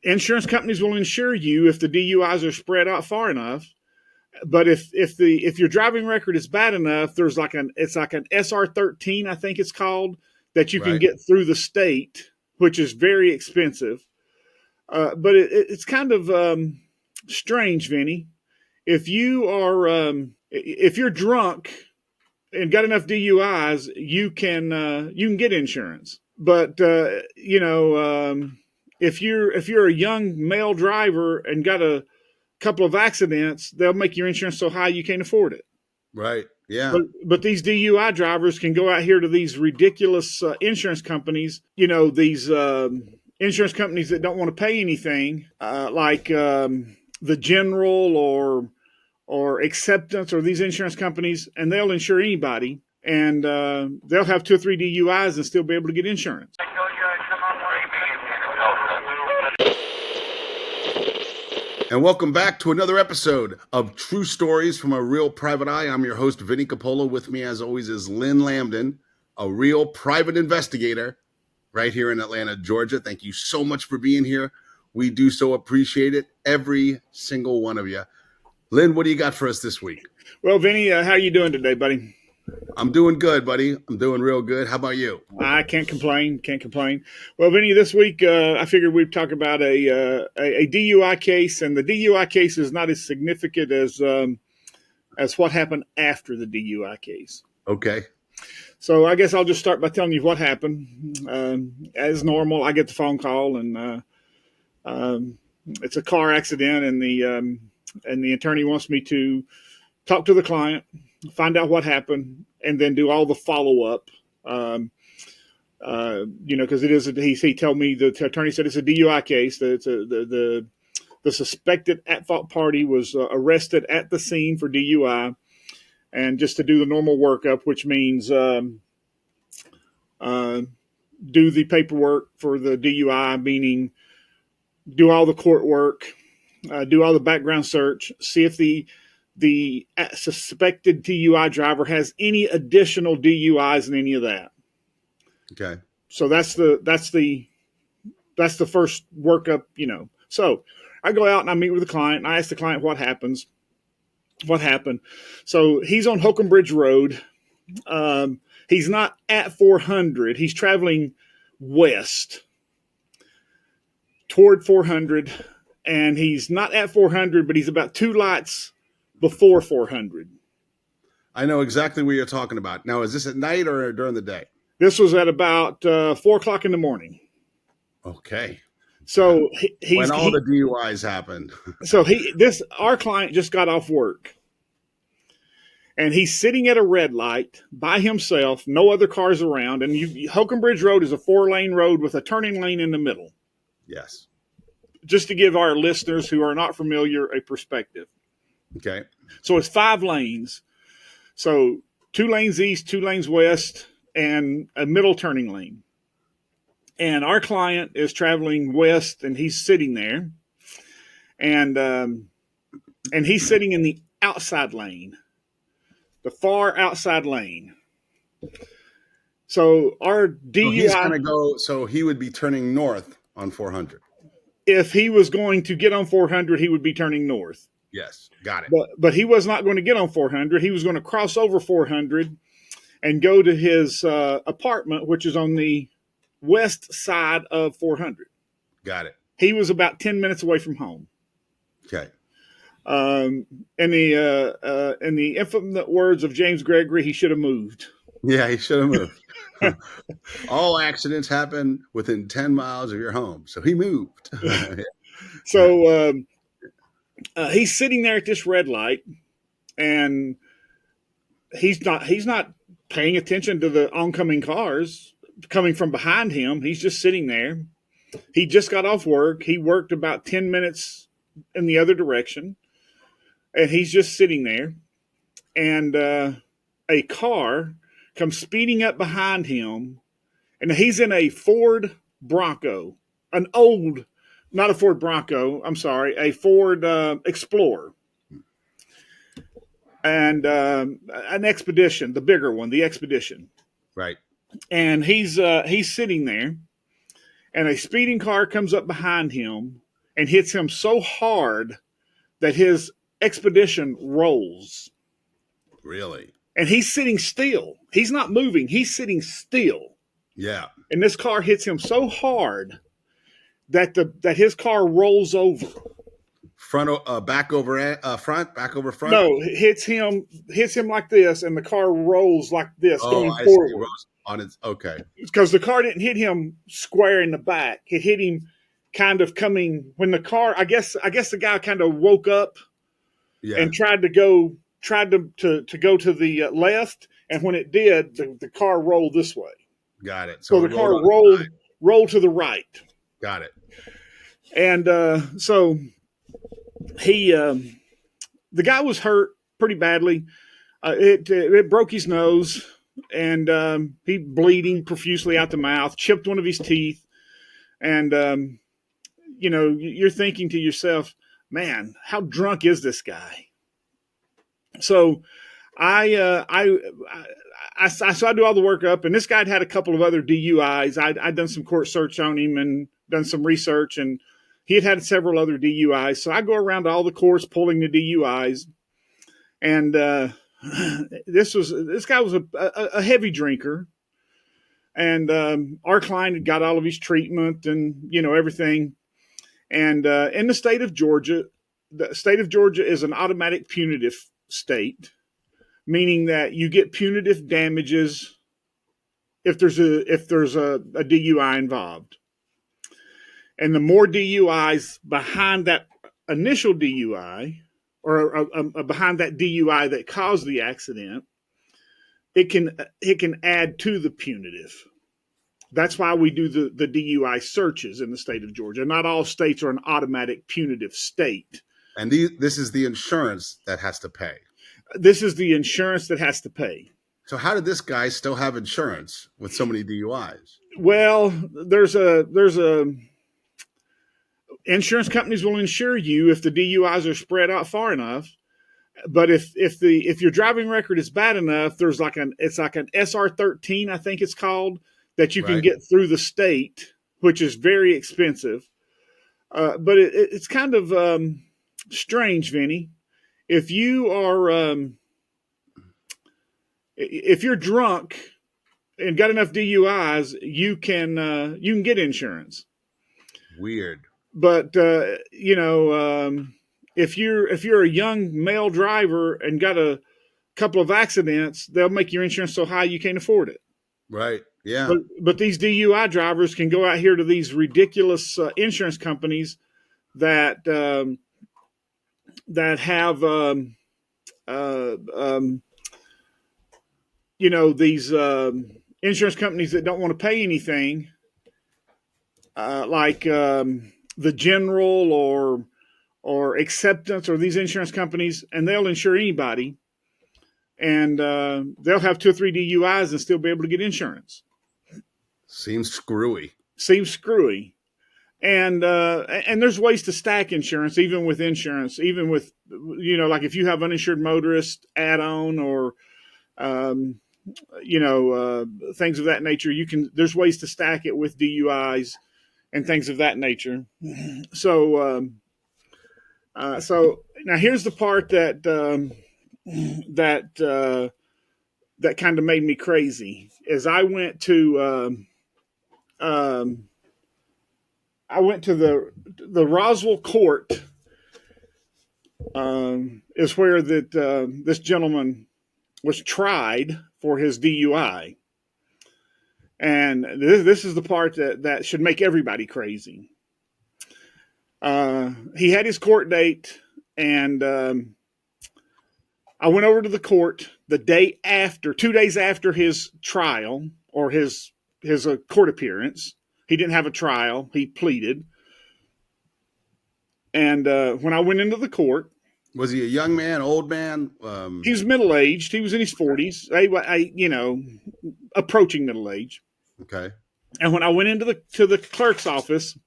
insurance companies will insure you if the DUIs are spread out far enough. But if your driving record is bad enough, there's it's like an SR13, I think it's called, that you can get through the state, which is very expensive. But it's kind of strange, Vinnie. If you're drunk and got enough DUIs, you can get insurance. But if you're a young male driver and got a couple of accidents, they'll make your insurance so high you can't afford it. Right. Yeah. But these DUI drivers can go out here to these ridiculous insurance companies. These insurance companies that don't want to pay anything, like the General or Acceptance, or these insurance companies, and they'll insure anybody, and they'll have 2 or 3 DUIs and still be able to get insurance. And welcome back to another episode of True Stories from a Real Private Eye. I'm your host, Vinnie Coppola. With me, as always, is Lynn Lambdin, a real private investigator right here in Atlanta, Georgia. Thank you so much for being here. We do so appreciate it, every single one of you. Lynn, what do you got for us this week? Well, Vinnie, how are you doing today, buddy? I'm doing good, buddy. I'm doing real good. How about you? I can't complain. Well, Vinnie, this week I figured we'd talk about a DUI case, and the DUI case is not as significant as what happened after the DUI case. Okay. So I guess I'll just start by telling you what happened. As normal, I get the phone call, and it's a car accident, and the attorney wants me to talk to the client, find out what happened, and then do all the follow-up, because it is, he told me, the attorney said it's a DUI case. The suspected at-fault party was arrested at the scene for DUI, and just to do the normal workup, which means do the paperwork for the DUI, meaning do all the court work, do all the background search, see if the suspected DUI driver has any additional DUIs and any of that. Okay. So that's the first workup, So I go out and I meet with the client, and I ask the client what happened. So he's on Holcomb Bridge Road. He's not at 400. He's traveling west toward 400, and he's not at 400, but he's about 2 lights before 400. I know exactly what you're talking about. Now, is this at night or during the day? This was at about 4 o'clock in the morning. Okay. So when all the DUIs happened. So our client just got off work, and he's sitting at a red light by himself, no other cars around. And Holcomb Bridge Road is a 4-lane road with a turning lane in the middle. Yes. Just to give our listeners who are not familiar a perspective. Okay. So it's 5 lanes. So 2 lanes east, 2 lanes west, and a middle turning lane. And our client is traveling west, and he's sitting there. And he's sitting in the outside lane, the far outside lane. So our DUI... So he would be turning north on 400. If he was going to get on 400, he would be turning north. Yes, got it. But he was not going to get on 400. He was going to cross over 400 and go to his apartment, which is on the west side of 400. Got it. He was about 10 minutes away from home. Okay. In the infamous words of James Gregory, he should have moved. Yeah, he should have moved. All accidents happen within 10 miles of your home. So he moved. So he's sitting there at this red light, and he's not paying attention to the oncoming cars coming from behind him. He's just sitting there. He just got off work. He worked about 10 minutes in the other direction, and he's just sitting there. And a car comes speeding up behind him, and he's in a Ford Bronco, not a Ford Bronco, I'm sorry, a Ford Explorer. And an Expedition, the bigger one, the Expedition. Right. And he's sitting there, and a speeding car comes up behind him, and hits him so hard that his expedition rolls. Really? And he's sitting still. He's not moving. He's sitting still. Yeah. And this car hits him so hard that his car rolls over. Back over front. No, hits him like this, and the car rolls like this, going I forward. see. Rolls on its okay. Because the car didn't hit him square in the back. It hit him kind of coming when the car. I guess the guy kind of woke up and tried to go to the left, and when it did, the car rolled this way. Got it. So the car rolled to the right. Got it. And so he, the guy was hurt pretty badly. It broke his nose, and he bleeding profusely out the mouth, chipped one of his teeth, and you're thinking to yourself, man, how drunk is this guy? So I do all the workup, and this guy had a couple of other DUIs. I'd done some court search on him and done some research, and he had several other DUIs. So I go around to all the courts pulling the DUIs, and this guy was a heavy drinker, and our client had got all of his treatment and everything. And in the state of Georgia is an automatic punitive state, meaning that you get punitive damages if there's a DUI involved. And the more DUIs behind that initial DUI or behind that DUI that caused the accident, it can add to the punitive. That's why we do the DUI searches in the state of Georgia. Not all states are an automatic punitive state. And this is the insurance that has to pay. This is the insurance that has to pay. So how did this guy still have insurance with so many DUIs? Well, there's a insurance companies will insure you if the DUIs are spread out far enough. But if your driving record is bad enough, there's it's like an SR13, I think it's called, that you can get through the state, which is very expensive. But it's kind of strange, Vinnie. If you are if you're drunk and got enough DUIs, you can get insurance. Weird. But if you're a young male driver and got a couple of accidents, they'll make your insurance so high you can't afford it. Right. Yeah. But these DUI drivers can go out here to these ridiculous insurance companies that have these insurance companies that don't want to pay anything, like the General or Acceptance, or these insurance companies, and they'll insure anybody, and they'll have 2 or 3 DUIs and still be able to get insurance. Seems screwy. And there's ways to stack insurance, even with insurance, even with, like if you have uninsured motorist add-on or, things of that nature, there's ways to stack it with DUIs and things of that nature. So now here's the part that kind of made me crazy is I went to the Roswell court, is where this gentleman was tried for his DUI. And this is the part that should make everybody crazy. He had his court date, and I went over to the court the day after, 2 days after his trial or his court appearance. He didn't have a trial. He pleaded. And when I went into the court. Was he a young man, old man? He was middle-aged. He was in his 40s, approaching middle age. Okay. And when I went into the clerk's office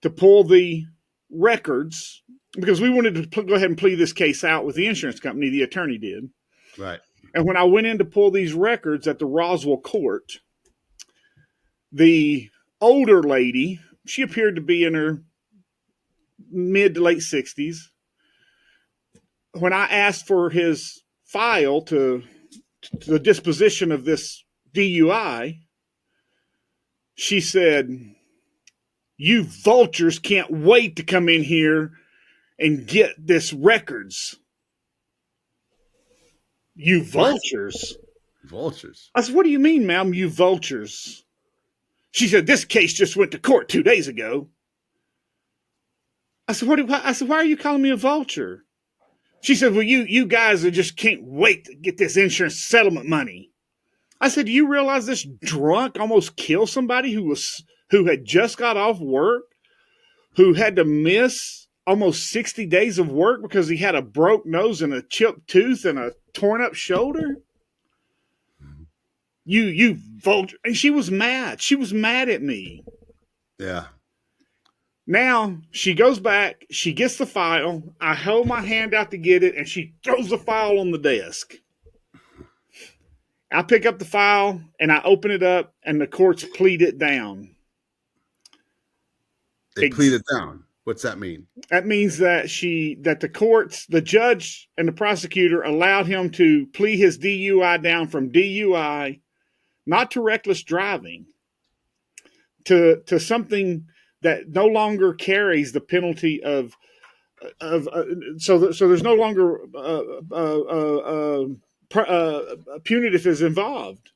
to pull the records, because we wanted to go ahead and plead this case out with the insurance company, the attorney did. Right. And when I went in to pull these records at the Roswell court, the older lady, she appeared to be in her mid to late 60s. When I asked for his file to the disposition of this DUI, she said, "You vultures can't wait to come in here and get this records. You vultures." Vultures. I said, "What do you mean, ma'am, you vultures?" She said, "This case just went to court 2 days ago." I said, why are you calling me a vulture?" She said, "Well, you guys just can't wait to get this insurance settlement money." I said, "Do you realize this drunk almost killed somebody who had just got off work, who had to miss almost 60 days of work because he had a broke nose and a chipped tooth and a torn up shoulder? You vulture." And she was mad. She was mad at me. Yeah. Now she goes back, she gets the file. I hold my hand out to get it, and she throws the file on the desk. I pick up the file and I open it up, and the courts plead it down. They plead it down. What's that mean? That means that the courts, the judge and the prosecutor allowed him to plea his DUI down from DUI, not to reckless driving, to something that no longer carries the penalty of so there's no longer punitive is involved.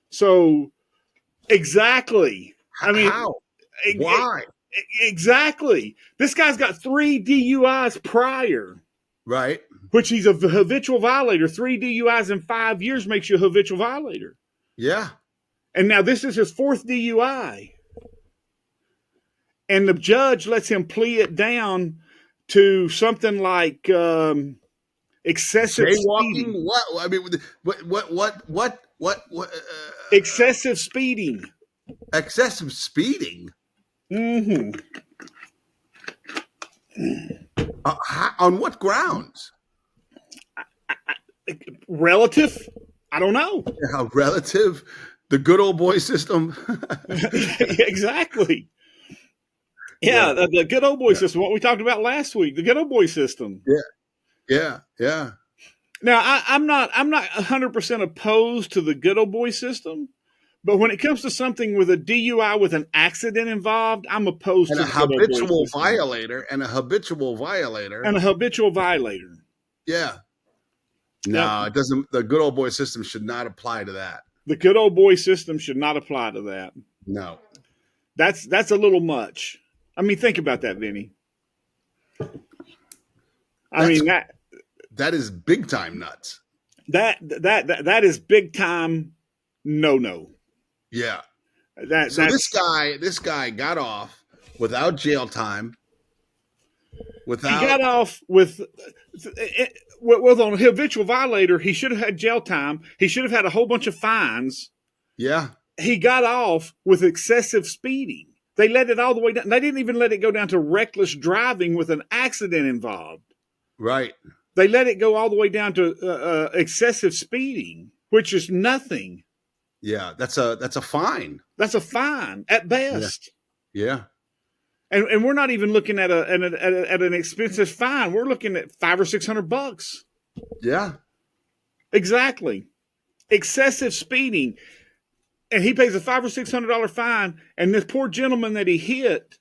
So exactly. I mean, how? Why? Exactly. This guy's got 3 DUIs prior. Right. Which he's a habitual violator. 3 DUIs in 5 years makes you a habitual violator. Yeah. And now this is his 4th DUI. And the judge lets him plea it down to something like excessive jaywalking. Speeding. What? I mean, what? Excessive speeding. Excessive speeding. Mm-hmm. On what grounds? Relative? I don't know. Relative? The good old boy system. Exactly. Yeah, the good old boy system. What we talked about last week, the good old boy system. Yeah. Now, I'm not 100% opposed to the good old boy system, but when it comes to something with a DUI with an accident involved, I'm opposed to a habitual violator and a habitual violator. Yeah. No, it doesn't. The good old boy system should not apply to that. The good old boy system should not apply to that. No. That's a little much. I mean, think about that, Vinnie. That is big time nuts. That is big time no. Yeah. So this guy got off without jail time. He got off with on a habitual violator. He should have had jail time. He should have had a whole bunch of fines. Yeah. He got off with excessive speeding. They let it all the way down. They didn't even let it go down to reckless driving with an accident involved. Right. They let it go all the way down to excessive speeding, which is nothing. Yeah, that's a fine. That's a fine at best. Yeah. And we're not even looking at an expensive fine. We're looking at $500 or $600. Yeah. Exactly. Excessive speeding. And he pays a $500 or $600 fine, and this poor gentleman that he hit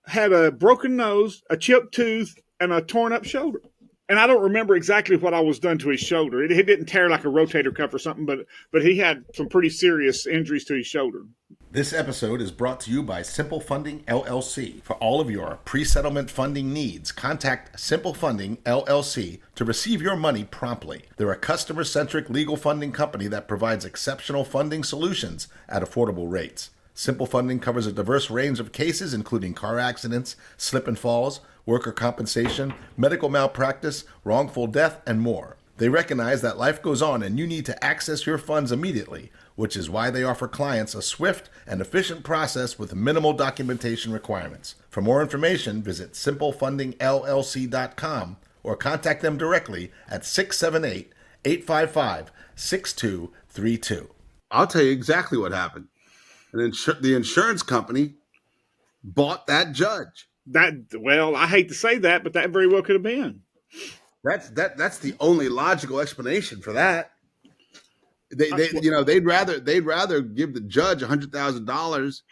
had a broken nose, a chipped tooth, and a torn up shoulder. And I don't remember exactly what I was done to his shoulder. It didn't tear like a rotator cuff or something, but he had some pretty serious injuries to his shoulder. This episode is brought to you by Simple Funding LLC. For all of your pre-settlement funding needs, contact Simple Funding LLC to receive your money promptly. They're a customer-centric legal funding company that provides exceptional funding solutions at affordable rates. Simple Funding covers a diverse range of cases, including car accidents, slip and falls, worker compensation, medical malpractice, wrongful death, and more. They recognize that life goes on and you need to access your funds immediately, which is why they offer clients a swift and efficient process with minimal documentation requirements. For more information, visit simplefundingllc.com or contact them directly at 678-855-6232. I'll tell you exactly what happened. The insurance company bought that judge. Well, I hate to say that, but that very well could have been. That's the only logical explanation for that. They'd rather give the judge $100,000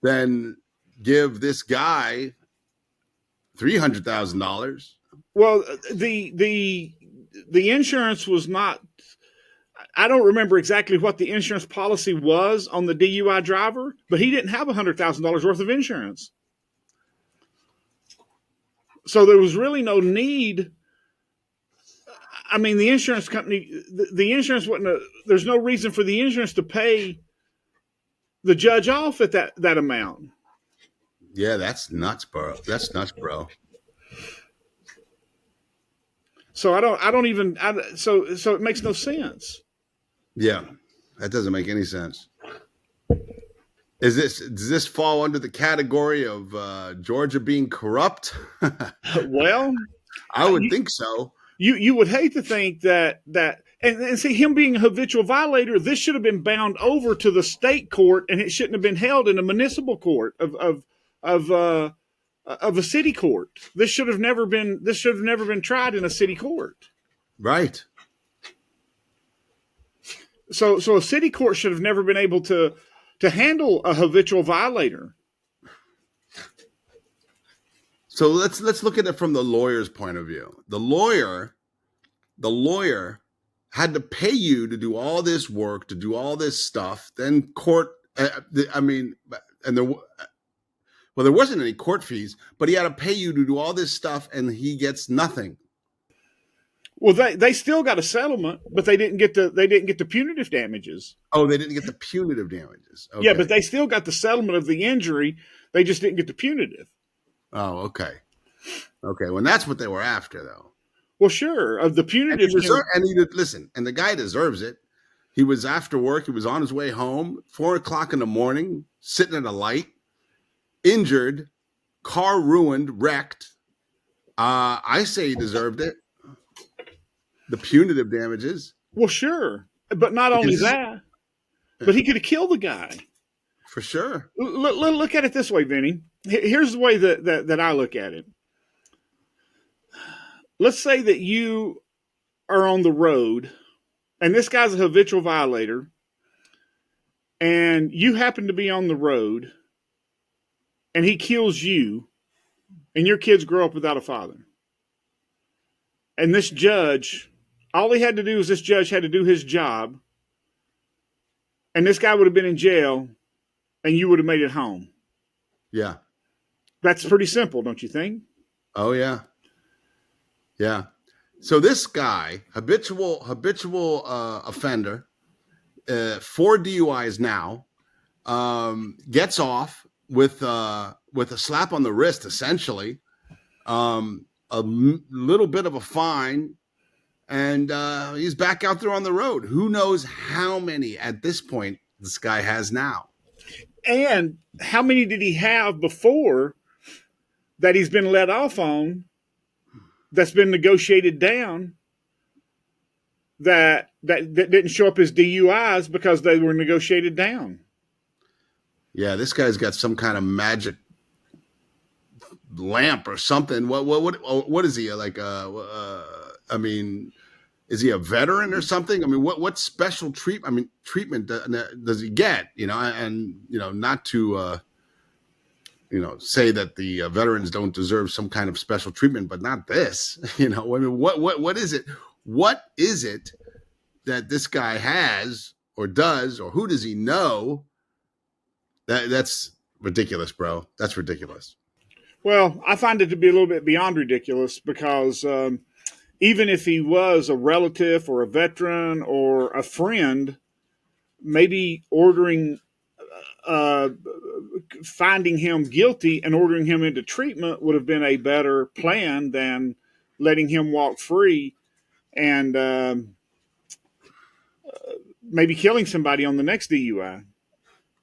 than give this guy $300,000. Well, the insurance was not. I don't remember exactly what the insurance policy was on the DUI driver, but he didn't have $100,000 worth of insurance. So there was really no need. I mean, the insurance company, the insurance wasn't. There's no reason for the insurance to pay the judge off at that amount. Yeah, that's nuts, bro. That's nuts, bro. So so it makes no sense. Yeah, that doesn't make any sense. Does this fall under the category of Georgia being corrupt? Well, I would think so. You would hate to think that and see, him being a habitual violator, this should have been bound over to the state court, and it shouldn't have been held in a municipal court of a city court. This should have never been tried in a city court. Right. So a city court should have never been able to handle a habitual violator. So let's look at it from the lawyer's point of view. The lawyer had to pay you to do all this work, to do all this stuff. Then court, there wasn't any court fees, but he had to pay you to do all this stuff, and he gets nothing. Well, they still got a settlement, but they didn't get the punitive damages. Oh, they didn't get the punitive damages. Okay. Yeah, but they still got the settlement of the injury. They just didn't get the punitive. Oh, okay. Okay, well, that's what they were after, though. Well, sure. Of the punitive. And the guy deserves it. He was after work. He was on his way home, 4:00 in the morning, sitting at a light, injured, car ruined, wrecked. I say he deserved it. The punitive damages. Well, sure. But not only that, but he could have killed the guy. For sure. Look at it this way, Vinnie. Here's the way that I look at it. Let's say that you are on the road, and this guy's a habitual violator, and you happen to be on the road, and he kills you, and your kids grow up without a father. And this judge, all he had to do is this judge had to do his job, and this guy would have been in jail, and you would have made it home. Yeah. That's pretty simple, don't you think? Oh, yeah. Yeah. So this guy, habitual offender, 4 DUIs now, gets off with a slap on the wrist, essentially, little bit of a fine, and he's back out there on the road. Who knows how many at this point this guy has now? And how many did he have before that he's been let off on, that's been negotiated down, that didn't show up as DUIs because they were negotiated down? Yeah, this guy's got some kind of magic lamp or something. What is he like? Is he a veteran or something? I mean, what special treatment does he get? Not to say that the veterans don't deserve some kind of special treatment, but not this. What is it? What is it that this guy has or does, or who does he know? That's ridiculous, bro. That's ridiculous. Well, I find it to be a little bit beyond ridiculous because even if he was a relative or a veteran or a friend, maybe finding him guilty and ordering him into treatment would have been a better plan than letting him walk free and maybe killing somebody on the next DUI.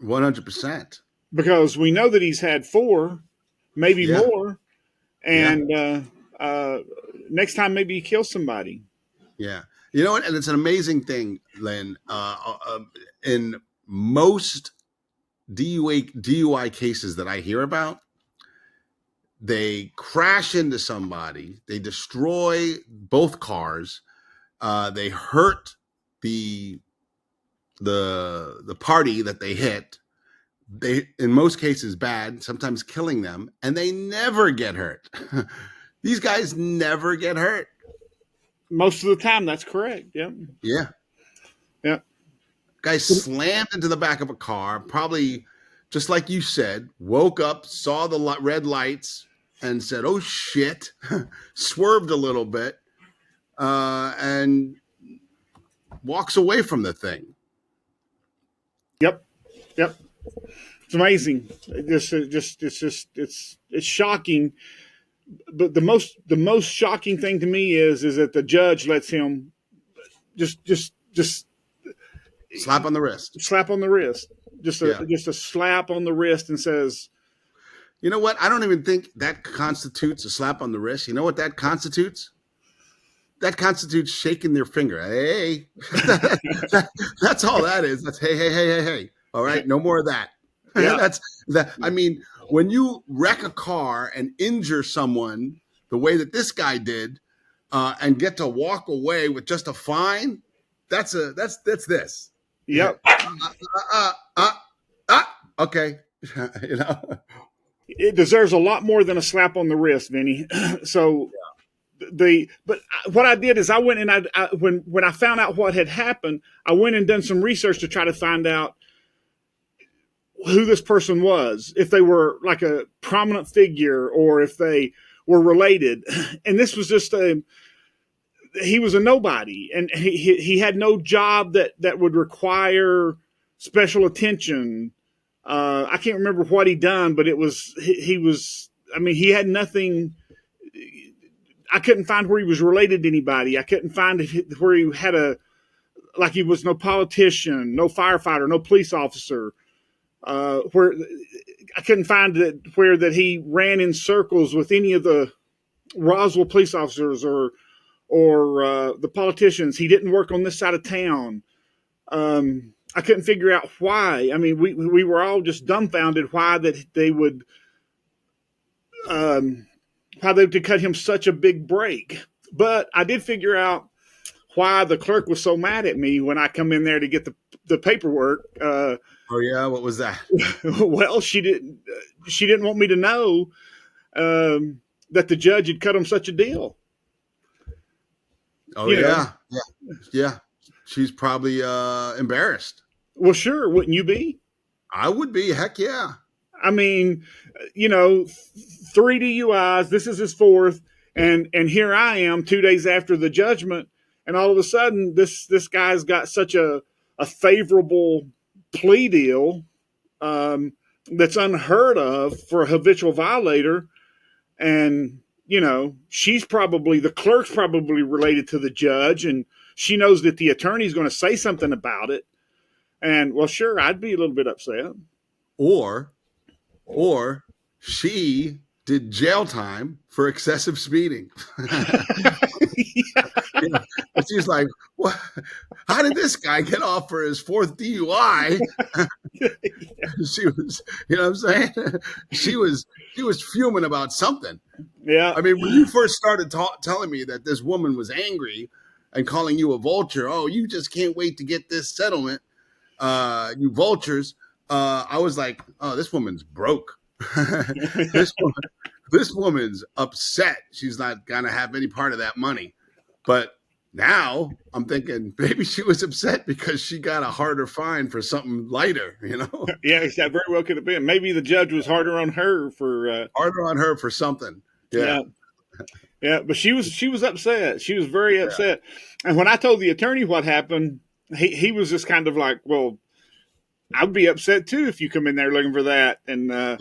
100%. Because we know that he's had 4, maybe more, and next time maybe he kills somebody. Yeah. You know what? And it's an amazing thing, Lynn. In most DUI cases that I hear about, They crash into somebody. They destroy both cars. They hurt the party that they hit. They, in most cases, bad, sometimes killing them, and they never get hurt. These guys never get hurt. Most of the time, that's correct. Yep. Yeah. Yeah. Guy slammed into the back of a car, probably just like you said, woke up, saw the red lights, and said, "Oh shit," swerved a little bit, and walks away from the thing. Yep. It's amazing. It's shocking. But the most shocking thing to me is that the judge lets him just slap on the wrist, just a slap on the wrist, and says, "You know what? I don't even think that constitutes a slap on the wrist. You know what that constitutes? That constitutes shaking their finger. Hey, that's all that is. That's hey. All right, no more of that. Yeah. That's that. I mean, when you wreck a car and injure someone the way that this guy did, and get to walk away with just a fine, that's this. Yep. Okay. It deserves a lot more than a slap on the wrist, Vinnie. So but what I did is I went and when I found out what had happened, I went and done some research to try to find out who this person was, if they were like a prominent figure or if they were related. And this was just he was a nobody, and he had no job that would require special attention. I can't remember what he done, but it was he was. I mean, he had nothing. I couldn't find where he was related to anybody. I couldn't find where he had he was no politician, no firefighter, no police officer. Where I couldn't find where he ran in circles with any of the Roswell police officers or the politicians. He didn't work on this side of town. I couldn't figure out why. I mean, we were all just dumbfounded why that they would cut him such a big break. But I did figure out why the clerk was so mad at me when I come in there to get the paperwork. Oh yeah, what was that? Well, she didn't want me to know that the judge had cut him such a deal. Oh yeah. She's probably embarrassed. Well, sure, wouldn't you be? I would be. Heck yeah. I mean, 3 DUIs. This is his 4th, and here I am 2 days after the judgment, and all of a sudden, this guy's got such a favorable plea deal that's unheard of for a habitual violator, and the clerk's probably related to the judge, and she knows that the attorney's going to say something about it, and well, sure, I'd be a little bit upset. Or she did jail time for excessive speeding. She's like, what? How did this guy get off for his 4th DUI? She was, you know what I'm saying? She was fuming about something. Yeah. I mean, when you first started telling me that this woman was angry and calling you a vulture, oh, you just can't wait to get this settlement, you vultures. I was like, oh, this woman's broke. This woman's upset. She's not gonna have any part of that money. But now I'm thinking maybe she was upset because she got a harder fine for something lighter, Yeah, that very well could have been. Maybe the judge was harder on her for something. Yeah. But she was upset. She was very upset. And when I told the attorney what happened, he was just kind of like, well, I'd be upset too if you come in there looking for that. And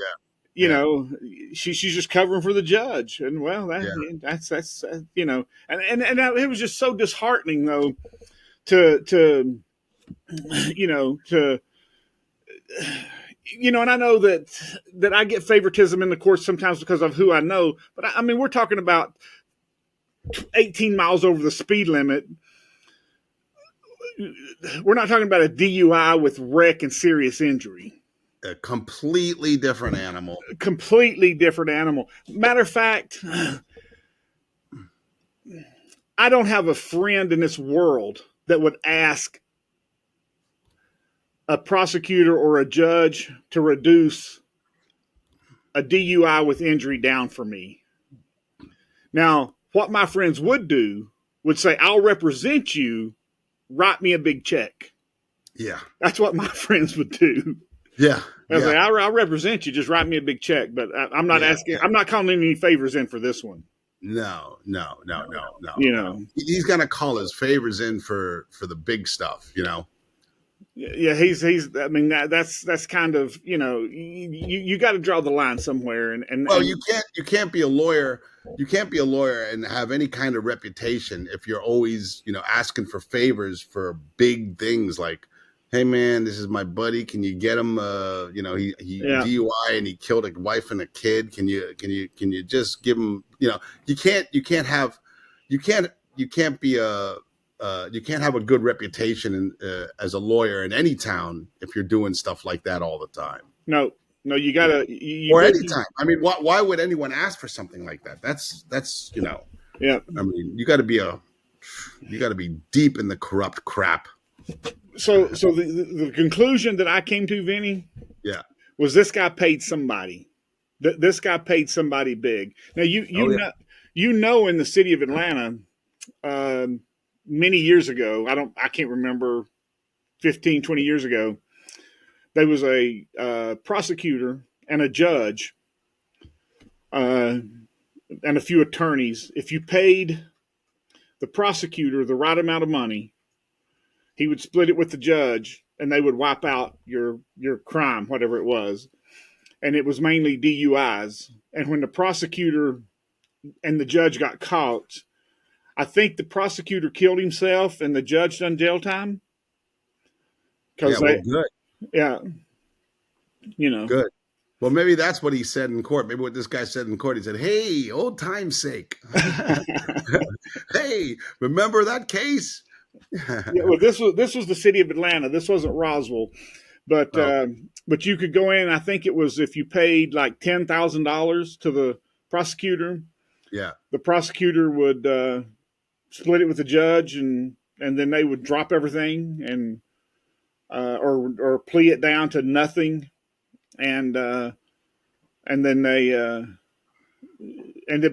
she's just covering for the judge. And well, that's and it was just so disheartening though to and I know that I get favoritism in the courts sometimes because of who I know, but I mean, we're talking about 18 miles over the speed limit. We're not talking about a DUI with wreck and serious injury. A completely different animal. Completely different animal. Matter of fact, I don't have a friend in this world that would ask a prosecutor or a judge to reduce a DUI with injury down for me. Now, what my friends would do would say, I'll represent you, write me a big check. Yeah. That's what my friends would do. Yeah. I was like, I'll represent you, just write me a big check. But I'm not asking, I'm not calling any favors in for this one. No. You know, He's gonna call his favors in for the big stuff, you know. Yeah, he's. I mean, that's kind of, you know, you got to draw the line somewhere, and Well, you can't be a lawyer. You can't be a lawyer and have any kind of reputation if you're always, you know, asking for favors for big things like, hey man, this is my buddy. Can you get him? You know, he DUI and he killed a wife and a kid. Can you just give him? You know, you can't have a good reputation as a lawyer in any town if you're doing stuff like that all the time. No, you gotta. Or anytime. I mean, why would anyone ask for something like that? That's you know. Yeah. I mean, you got to be deep in the corrupt crap. So the conclusion that I came to, Vinny, was this guy paid somebody. This guy paid somebody big. Now you know in the city of Atlanta, many years ago, I can't remember, 15, 20 years ago, there was a prosecutor and a judge and a few attorneys. If you paid the prosecutor the right amount of money, he would split it with the judge, and they would wipe out your crime, whatever it was. And it was mainly DUIs. And when the prosecutor and the judge got caught, I think the prosecutor killed himself and the judge done jail time. Good. Yeah. You know. Good. Well, maybe that's what he said in court. Maybe what this guy said in court, he said, hey, old time's sake. Hey, remember that case? Well, this was the city of Atlanta. This wasn't Roswell. But you could go in, I think it was if you paid like $10,000 to the prosecutor. Yeah. The prosecutor would split it with the judge, and then they would drop everything and or plea it down to nothing, and then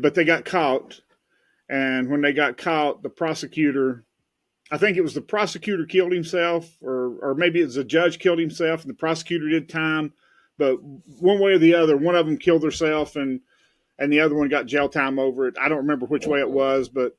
but they got caught, and when they got caught, the prosecutor, I think it was the prosecutor killed himself, or maybe it was the judge killed himself and the prosecutor did time, but one way or the other, one of them killed herself and the other one got jail time over it. I don't remember which way it was, but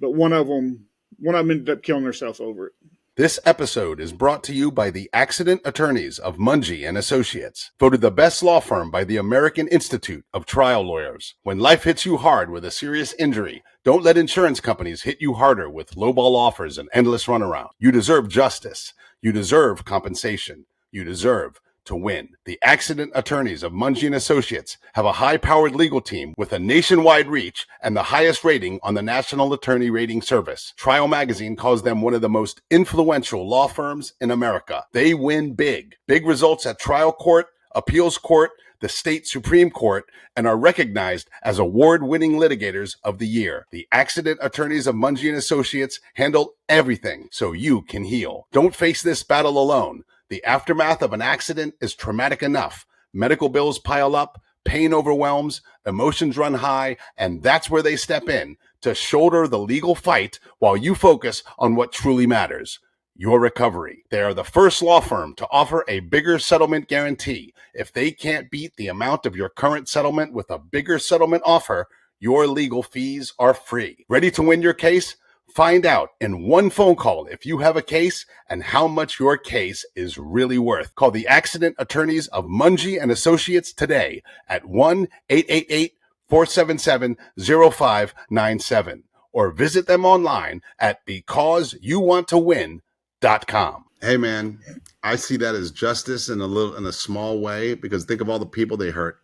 one of them ended up killing herself over it. This episode is brought to you by the Accident Attorneys of Monge and Associates, voted the best law firm by the American Institute of Trial Lawyers. When life hits you hard with a serious injury, don't let insurance companies hit you harder with lowball offers and endless runaround. You deserve justice. You deserve compensation. You deserve to win. The Accident Attorneys of Monge and Associates have a high-powered legal team with a nationwide reach and the highest rating on the National Attorney Rating Service. Trial Magazine calls them one of the most influential law firms in America. They win big. Big results at trial court, appeals court, the state Supreme Court, and are recognized as award-winning litigators of the year. The Accident Attorneys of Monge and Associates handle everything so you can heal. Don't face this battle alone. The aftermath of an accident is traumatic enough. Medical bills pile up, pain overwhelms, emotions run high, and that's where they step in to shoulder the legal fight while you focus on what truly matters, your recovery. They are the first law firm to offer a bigger settlement guarantee. If they can't beat the amount of your current settlement with a bigger settlement offer, your legal fees are free. Ready to win your case? Find out in one phone call if you have a case and how much your case is really worth. Call the Accident Attorneys of Monge and Associates today at 1-888-477-0597 or visit them online at becauseyouwanttowin.com. Hey man, I see that as justice in a small way, because think of all the people they hurt.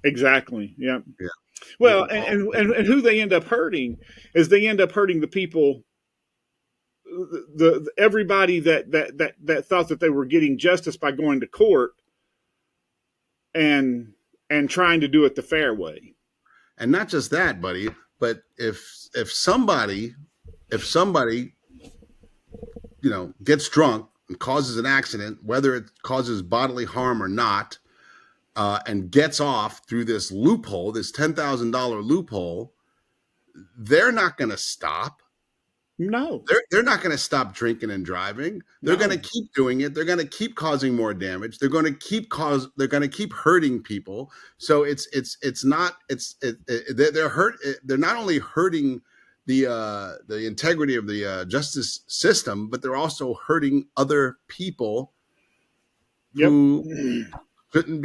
Exactly. Yeah. Well, and who they end up hurting is they end up hurting the people, everybody that thought that they were getting justice by going to court. and trying to do it the fair way. And not just that, buddy, but if somebody gets drunk and causes an accident, whether it causes bodily harm or not, and gets off through this loophole, this $10,000 loophole, they're not going to stop. No, they're not going to stop drinking and driving. They're going to keep doing it. They're going to keep causing more damage. They're going to keep hurting people. So they're hurt. They're not only hurting the integrity of the justice system, but they're also hurting other people who shouldn't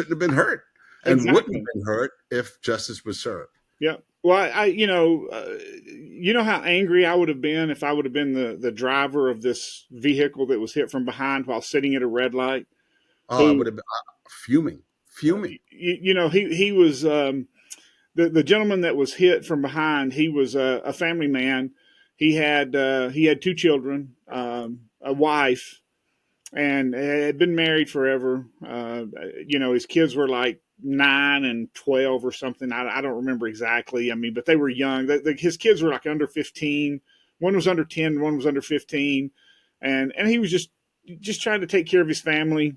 have been hurt and wouldn't have been hurt if justice was served. Yeah. Well, you know how angry I would have been if I would have been the driver of this vehicle that was hit from behind while sitting at a red light. Oh, I would have been fuming. He was the gentleman that was hit from behind. He was a family man. He had 2 children, a wife, and had been married forever. His kids were like 9 and 12 or something. I don't remember exactly. I mean, but they were young. His kids were like under 15. One was under 10. One was under 15. And he was just trying to take care of his family.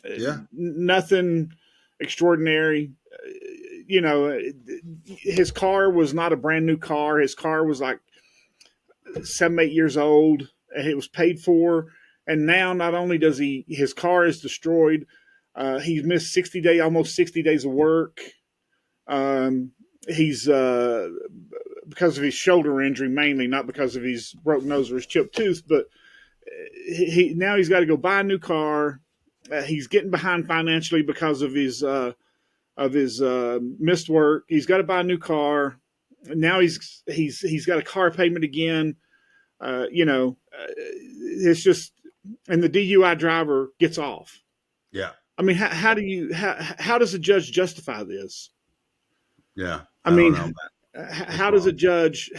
Yeah. Nothing extraordinary. His car was not a brand new car. His car was like 7, 8 years old. It was paid for. And now not only does his car is destroyed, he's missed almost 60 days of work. He's because of his shoulder injury mainly, not because of his broken nose or his chipped tooth, but now he's got to go buy a new car. He's getting behind financially because of his missed work. He's got to buy a new car. Now he's got a car payment again. It's just, and the DUI driver gets off. Yeah. I mean, how does a judge justify this? Yeah. I mean, how does a judge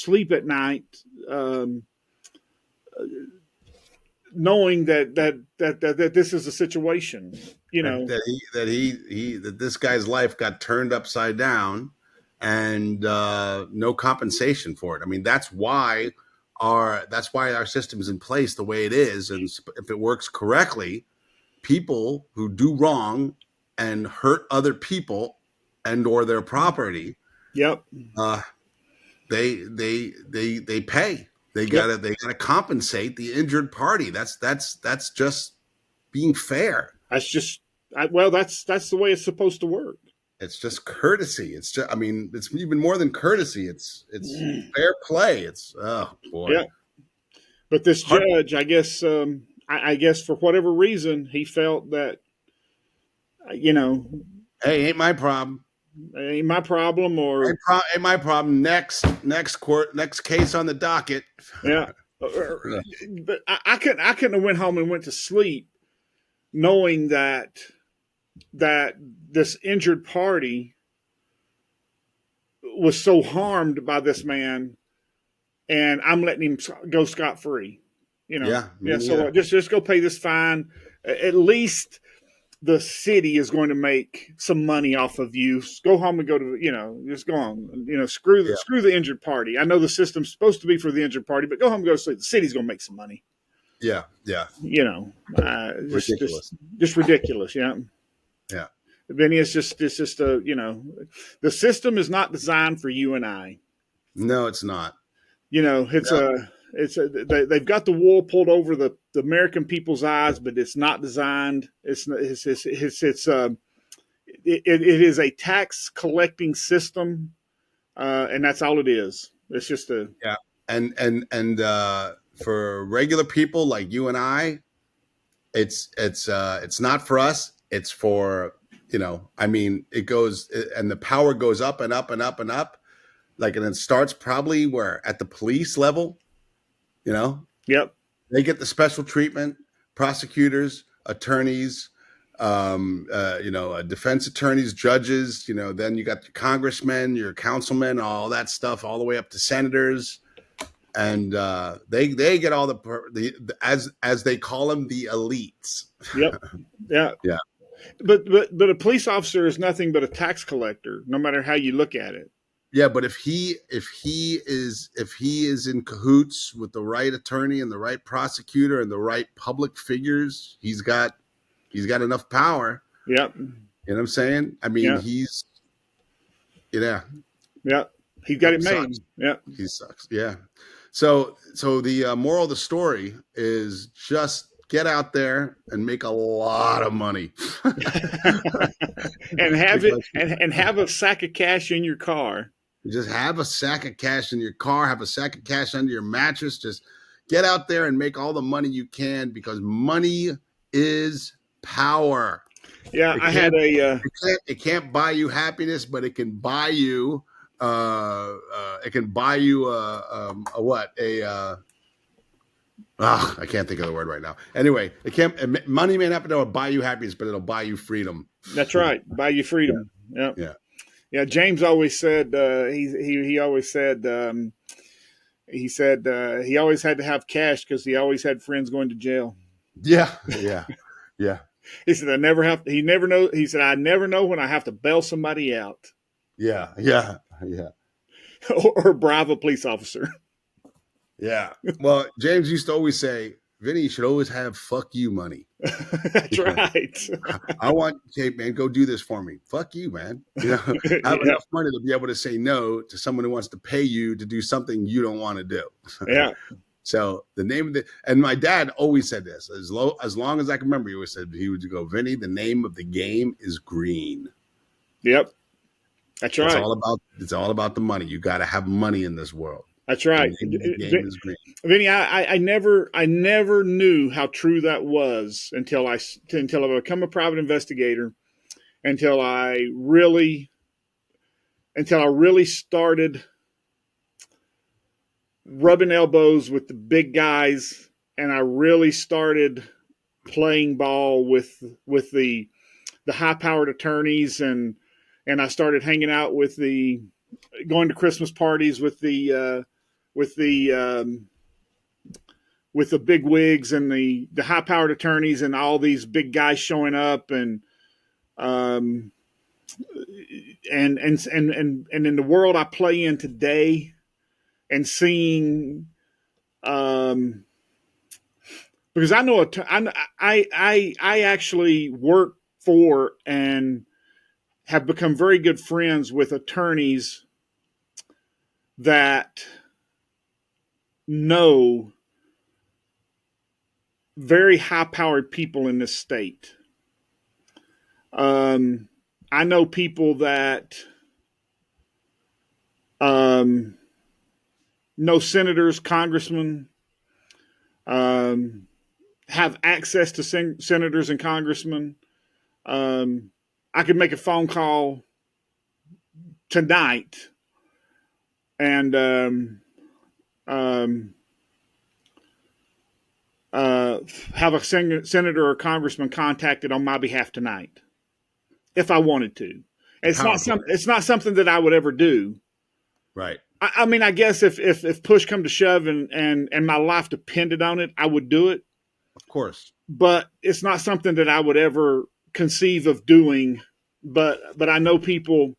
sleep at night, knowing that this is a situation, that this guy's life got turned upside down and no compensation for it. I mean, that's why our system is in place the way it is. And if it works correctly, people who do wrong and hurt other people and or their property, they pay. They gotta compensate the injured party. That's just being fair. That's the way it's supposed to work. It's just courtesy. It's even more than courtesy. It's fair play. It's, oh boy. Yeah. But this judge, I guess for whatever reason, he felt that, hey, ain't my problem. Ain't my problem, or ain't my problem. Next case on the docket. Yeah. But I couldn't have went home and went to sleep knowing that this injured party was so harmed by this man, and I'm letting him go scot-free. So just go pay this fine. At least the city is going to make some money off of you. Go home and go to, just go on. Screw the injured party. I know the system's supposed to be for the injured party, but go home and go to sleep. The city's going to make some money. Yeah, yeah. Ridiculous. Just ridiculous. Yeah. Yeah. Vinnie, it's just the system is not designed for you and I. No, it's not. They've got the wool pulled over the American people's eyes, but it's not designed. It is a tax collecting system, and that's all it is. It's just and for regular people like you and I, it's not for us. It's for, it goes, and the power goes up and up and up and up. And it starts probably at the police level, Yep. They get the special treatment, prosecutors, attorneys, defense attorneys, judges, then you got your congressmen, your councilmen, all that stuff, all the way up to senators. and they get all the as they call them, the elites. Yep. Yeah. Yeah. But a police officer is nothing but a tax collector, no matter how you look at it. Yeah, but if he is in cahoots with the right attorney and the right prosecutor and the right public figures, he's got enough power. Yep. You know what I'm saying? I mean, he's Yeah. He got it made. Yeah. He sucks. Yeah. So the moral of the story is just get out there and make a lot of money. and have a sack of cash in your car. Just have a sack of cash in your car, have a sack of cash under your mattress. Just get out there and make all the money you can, because money is power. Yeah, it can't buy you happiness, but it can buy you I can't think of the word right now. Anyway, money may not be able to buy you happiness, but it'll buy you freedom. That's right. Buy you freedom. Yeah. Yeah, James always said he always said he always had to have cash because he always had friends going to jail. Yeah. He said I never know when I have to bail somebody out. Yeah. or bribe a police officer. Yeah. Well, James used to always say, Vinnie, you should always have fuck you money. That's right. Hey, man, go do this for me. Fuck you, man. Have enough money to be able to say no to someone who wants to pay you to do something you don't want to do. Yeah. So the name of and my dad always said this, as long as I can remember, he would go, Vinnie, the name of the game is green. Yep. That's right. It's all about the money. You got to have money in this world. That's right. Vinnie, I never knew how true that was until I become a private investigator, until I really started rubbing elbows with the big guys, and I really started playing ball with the high-powered attorneys, and I started hanging out with going to Christmas parties with the big wigs and the high-powered attorneys, and all these big guys showing up, and in the world I play in today, and seeing, because I know I actually work for and have become very good friends with attorneys that know very high-powered people in this state. I know people that know senators, congressmen, have access to senators and congressmen. I could make a phone call tonight and have a senator or congressman contacted on my behalf tonight, if I wanted to. It's not something that I would ever do. Right. I mean, I guess if push come to shove and my life depended on it, I would do it. Of course. But it's not something that I would ever conceive of doing. But I know people.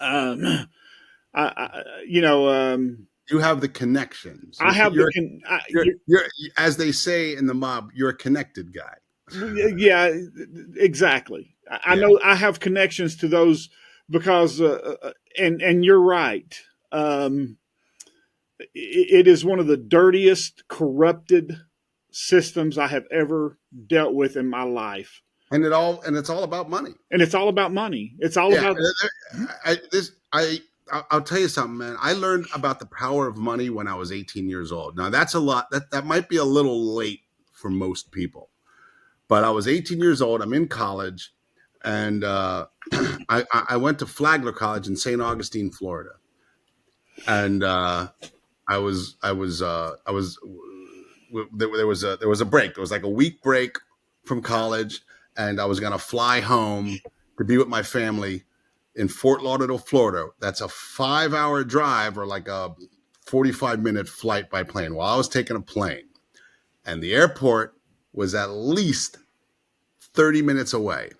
You have the connections. I have you're, as they say in the mob, you're a connected guy. Yeah, exactly. I know I have connections to those because, and you're right. It is one of the dirtiest, corrupted systems I have ever dealt with in my life. And it's all about money. And it's all about money. It's all about. I'll tell you something, man. I learned about the power of money when I was 18 years old. Now that's a lot. That might be a little late for most people, but I was 18 years old. I'm in college, and I went to Flagler College in St. Augustine, Florida, and there was a break. There was like a week break from college, and I was going to fly home to be with my family in Fort Lauderdale, Florida. That's a 5-hour drive, or like a 45-minute flight by plane. Well, I was taking a plane, and the airport was at least 30 minutes away.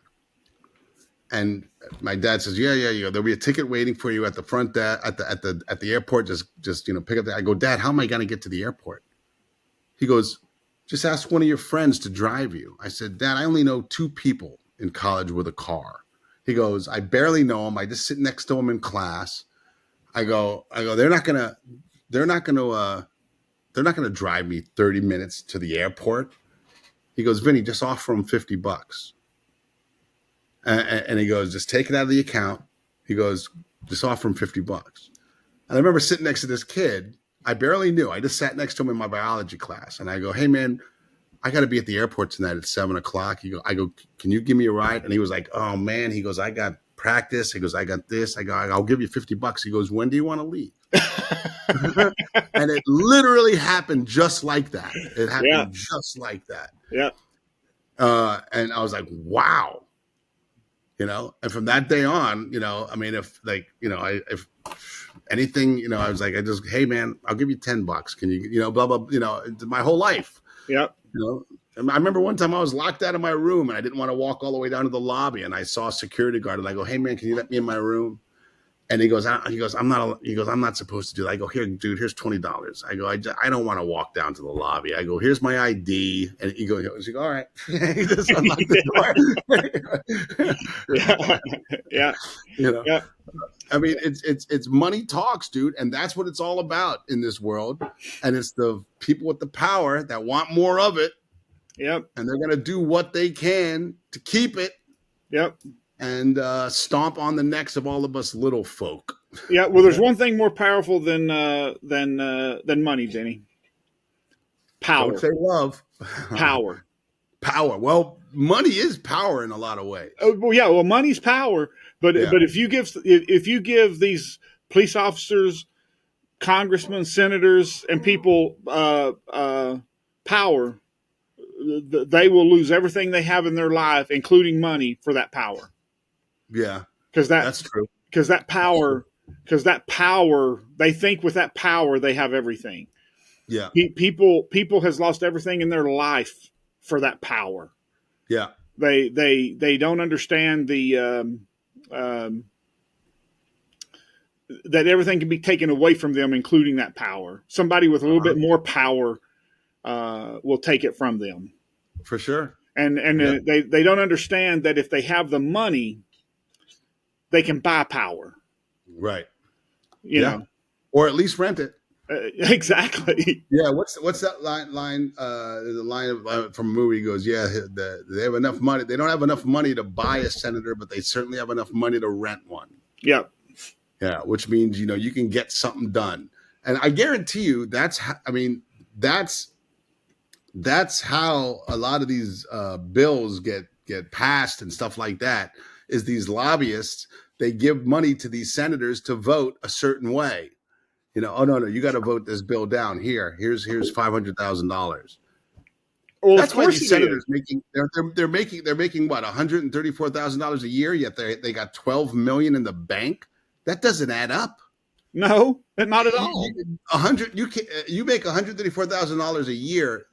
And my dad says, yeah, there'll be a ticket waiting for you at the front at the airport. Just pick up I go, Dad, how am I going to get to the airport? He goes, just ask one of your friends to drive you. I said, Dad, I only know 2 people in college with a car. He goes, I barely know them. I just sit next to them in class. I go, they're not gonna drive me 30 minutes to the airport. He goes, Vinny, just offer them $50. And he goes, just take it out of the account. He goes, just offer him $50. And I remember sitting next to this kid. I barely knew. I just sat next to him in my biology class. And I go, hey, man, I got to be at the airport tonight at 7 o'clock. I go, can you give me a ride? And he was like, oh, man. He goes, I got practice. He goes, I got this. I go, I'll give you $50. He goes, when do you want to leave? And it literally happened just like that. It happened just like that. Yeah. And I was like, wow. And from that day on, I mean, if anything, I was like, hey man, I'll give you $10. Can you, blah, blah, my whole life. Yeah. I remember one time I was locked out of my room and I didn't want to walk all the way down to the lobby, and I saw a security guard and I go, hey man, can you let me in my room? And he goes, I'm not supposed to do that. I go, here, dude, here's $20. I go, I don't want to walk down to the lobby. I go, here's my ID. And he goes, all right. He just unlocked the door. Yeah. Yeah. I mean, it's money talks, dude. And that's what it's all about in this world. And it's the people with the power that want more of it. Yep. And they're going to do what they can to keep it. Yep. And stomp on the necks of all of us little folk. Yeah, well, there's one thing more powerful than money, Vinny. Power. Don't say love. Power. Power. Well, money is power in a lot of ways. Well, yeah. Well, money's power, but if you give these police officers, congressmen, senators, and people power, they will lose everything they have in their life, including money, for that power. Yeah, that's true. Because that power, they think with that power they have everything. Yeah, people has lost everything in their life for that power. Yeah, they don't understand the that everything can be taken away from them, including that power. Somebody with a little bit more power will take it from them. For sure. And they don't understand that if they have the money, they can buy power. Right. You know, or at least rent it. Exactly. Yeah. What's that line? The line from a movie goes, yeah, they have enough money. They don't have enough money to buy a senator, but they certainly have enough money to rent one. Yeah. Yeah. Which means, you can get something done. And I guarantee you that's how a lot of these bills get passed and stuff like that, is these lobbyists, they give money to these senators to vote a certain way. Oh no, you got to vote this bill down here. Here's $500,000. Well, that's why these senators they're making what, $134,000 a year, yet they got $12 million in the bank. That doesn't add up. No, not at all. You make $134,000 a year.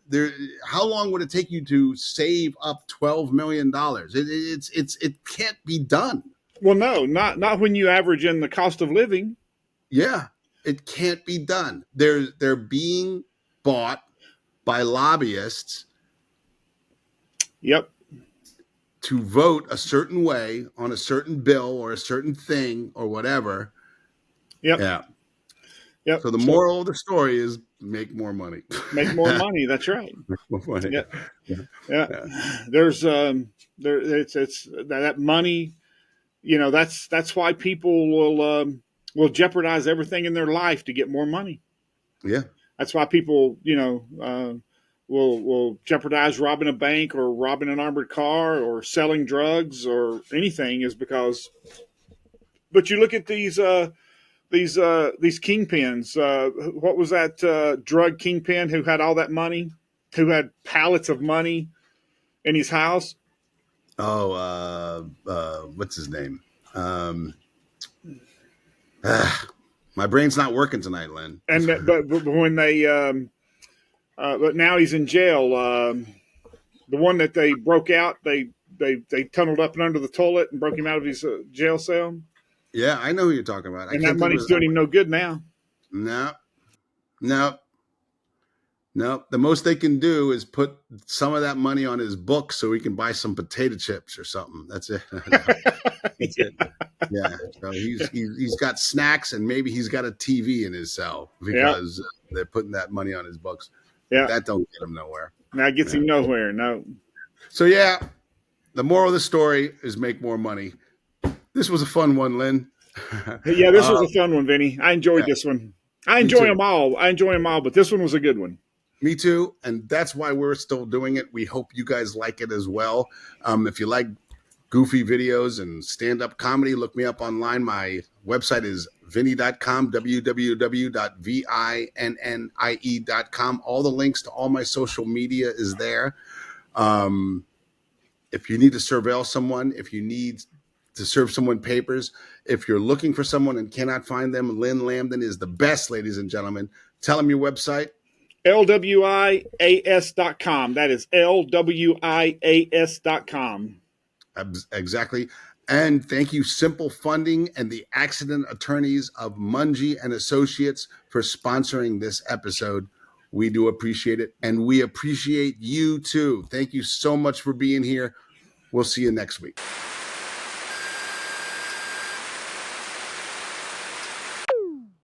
How long would it take you to save up $12 million? It can't be done. Well, no, not when you average in the cost of living. Yeah, it can't be done. They're being bought by lobbyists. Yep. To vote a certain way on a certain bill or a certain thing or whatever. Yep. Yeah. Yep. So the moral of the story is make more money. Make more money. That's right. Make more money. Yeah. There's it's that money. That's why people will jeopardize everything in their life to get more money. Yeah. That's why people will jeopardize robbing a bank or robbing an armored car or selling drugs or anything, is because. But you look at these kingpins. What was that drug kingpin who had all that money, who had pallets of money in his house? Oh, what's his name? My My brain's not working tonight, Lynn. And but when they, but now he's in jail. The one that they broke out, they tunneled up and under the toilet and broke him out of his jail cell. Yeah, I know who you're talking about. And that money's doing him no good now. No. The most they can do is put some of that money on his book so he can buy some potato chips or something. That's it. That's it. Yeah. So he's got snacks, and maybe he's got a TV in his cell because they're putting that money on his books. Yeah. That don't get him nowhere. That gets him nowhere. No. So the moral of the story is make more money. This was a fun one, Lynn. Yeah, this was a fun one, Vinny. I enjoyed this one. I enjoy them all, but this one was a good one. Me too, and that's why we're still doing it. We hope you guys like it as well. If you like goofy videos and stand-up comedy, look me up online. My website is vinnie.com, www.vinnie.com. All the links to all my social media is there. If you need to surveil someone, if you need to serve someone papers, if you're looking for someone and cannot find them, Lynn Lambdin is the best, ladies and gentlemen. Tell them your website. LWIAS.com. That is LWIAS.com. Exactly. And thank you, Simple Funding and the accident attorneys of Monge and Associates for sponsoring this episode. We do appreciate it, and we appreciate you too. Thank you so much for being here. We'll see you next week.